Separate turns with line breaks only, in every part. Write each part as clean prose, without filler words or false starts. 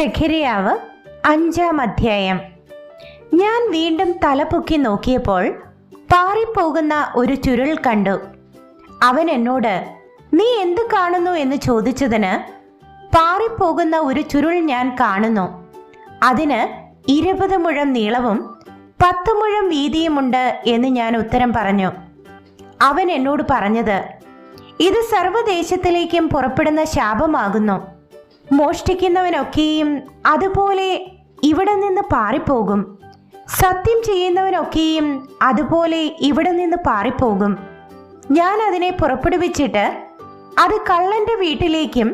സെഖര്യാവ് 5-ാം അധ്യായം. ഞാൻ വീണ്ടും തലപൊക്കി നോക്കിയപ്പോൾ പാറിപ്പോകുന്ന ഒരു ചുരുൾ കണ്ടു. അവൻ എന്നോട്, നീ എന്ത് കാണുന്നു എന്ന് ചോദിച്ചതിന്, പാറിപ്പോകുന്ന ഒരു ചുരുൾ ഞാൻ കാണുന്നു. അതിന് 20 മുഴം നീളവും 10 മുഴം വീതിയുമുണ്ട് എന്ന് ഞാൻ ഉത്തരം പറഞ്ഞു. അവൻ എന്നോട് പറഞ്ഞത്, ഇത് സർവ്വദേശത്തിലേക്കും പുറപ്പെടുന്ന ശാപമാകുന്നു. മോഷ്ടിക്കുന്നവനൊക്കെയും അതുപോലെ ഇവിടെ നിന്ന് പാറിപ്പോകും. സത്യം ചെയ്യുന്നവനൊക്കെയും അതുപോലെ ഇവിടെ നിന്ന് പാറിപ്പോകും. ഞാൻ അതിനെ പുറപ്പെടുവിച്ചിട്ട് അത് കള്ളന്റെ വീട്ടിലേക്കും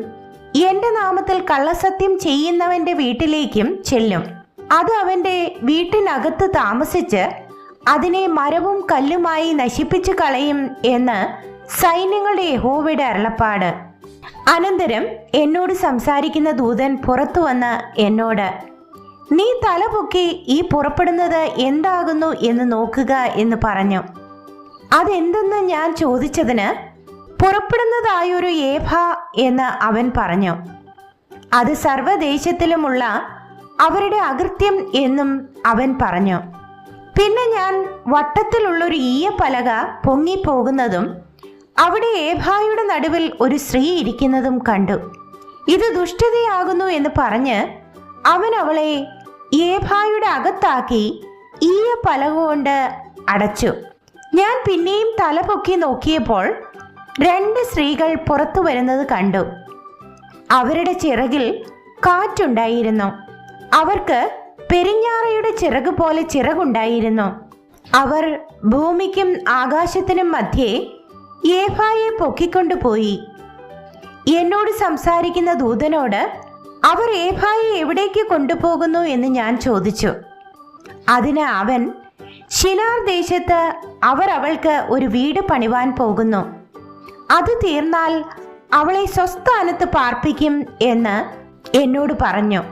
എന്റെ നാമത്തിൽ കള്ളസത്യം ചെയ്യുന്നവന്റെ വീട്ടിലേക്കും ചെല്ലും. അത് അവന്റെ വീട്ടിനകത്ത് താമസിച്ച് അതിനെ മരവും കല്ലുമായി നശിപ്പിച്ചു കളയും എന്ന് സൈന്യങ്ങളുടെ യഹോവയുടെ അരുളപ്പാട്. അനന്തരം എന്നോട് സംസാരിക്കുന്ന ദൂതൻ പുറത്തു വന്ന് എന്നോട്, നീ തലപൊക്കി ഈ പുറപ്പെടുന്നത് എന്താകുന്നു എന്ന് നോക്കുക എന്ന് പറഞ്ഞു. അതെന്തെന്ന് ഞാൻ ചോദിച്ചതിന്, പുറപ്പെടുന്നതായൊരു ഏഭ എന്ന് അവൻ പറഞ്ഞു. അത് സർവ്വദേശത്തിലുമുള്ള അവരുടെ അകൃത്യം എന്നും അവൻ പറഞ്ഞു. പിന്നെ ഞാൻ വട്ടത്തിലുള്ളൊരു ഈയപ്പലക പൊങ്ങിപ്പോകുന്നതും അവിടെ ഏഭായുടെ നടുവിൽ ഒരു സ്ത്രീ ഇരിക്കുന്നതും കണ്ടു. ഇത് ദുഷ്ടതയാകുന്നു എന്ന് പറഞ്ഞ് അവൻ അവളെ ഏഭായുടെ അകത്താക്കി ഈയപ്പലക കൊണ്ട് അടച്ചു. ഞാൻ പിന്നെയും തലപൊക്കി നോക്കിയപ്പോൾ 2 സ്ത്രീകൾ പുറത്തു വരുന്നത് കണ്ടു. അവരുടെ ചിറകിൽ കാറ്റുണ്ടായിരുന്നു. അവർക്ക് പെരിഞ്ഞാറയുടെ ചിറക് പോലെ ചിറകുണ്ടായിരുന്നു. അവർ ഭൂമിക്കും ആകാശത്തിനും മധ്യേ ഏഭായെ പൊക്കിക്കൊണ്ടുപോയി. എന്നോട് സംസാരിക്കുന്ന ദൂതനോട്, അവർ ഏഭായെ എവിടേക്ക് കൊണ്ടുപോകുന്നു എന്ന് ഞാൻ ചോദിച്ചു. അതിന് അവൻ, ശിനാർ ദേശത്ത് അവർ അവൾക്ക് ഒരു വീട് പണിവാൻ പോകുന്നു. അത് തീർന്നാൽ അവളെ സ്വസ്ഥാനത്ത് പാർപ്പിക്കും എന്ന് എന്നോട് പറഞ്ഞു.